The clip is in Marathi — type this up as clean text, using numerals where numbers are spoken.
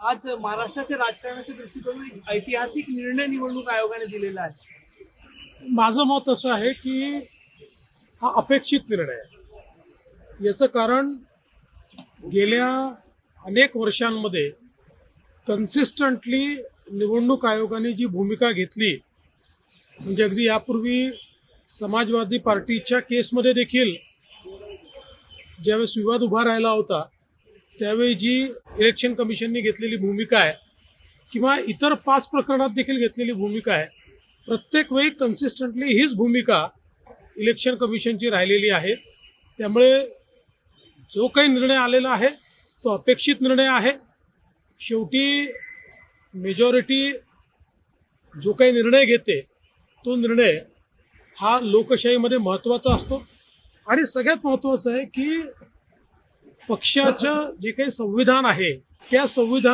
आज महाराष्ट्राच्या राजकारणाच्या दृष्टिकोनातून एक ऐतिहासिक निर्णय निवडणूक आयोगाने दिलेला आहे. माझं मत असं आहे की हा अपेक्षित निर्णय आहे. याचं कारण गेल्या अनेक वर्षांमध्ये कन्सिस्टंटली निवडणूक आयोगाने जी भूमिका घेतली, म्हणजे अगदी यापूर्वी समाजवादी पार्टीच्या केसमध्ये देखील ज्यावेळेस विवाद उभा राहिला होता त्यावेळी जी इलेक्शन कमिशनने घेतलेली भूमिका आहे किंवा इतर 5 प्रकरणात देखील घेतलेली भूमिका आहे, प्रत्येक वेळी कन्सिस्टंटली हीच भूमिका इलेक्शन कमिशनची राहिलेली आहे. त्यामुळे जो काही निर्णय आलेला आहे तो अपेक्षित निर्णय आहे. शेवटी मेजॉरिटी जो काही निर्णय घेते तो निर्णय हा लोकशाहीमध्ये महत्त्वाचा असतो आणि सगळ्यात महत्त्वाचं आहे की पक्षाचं जे काही संविधान आहे त्या संविधानात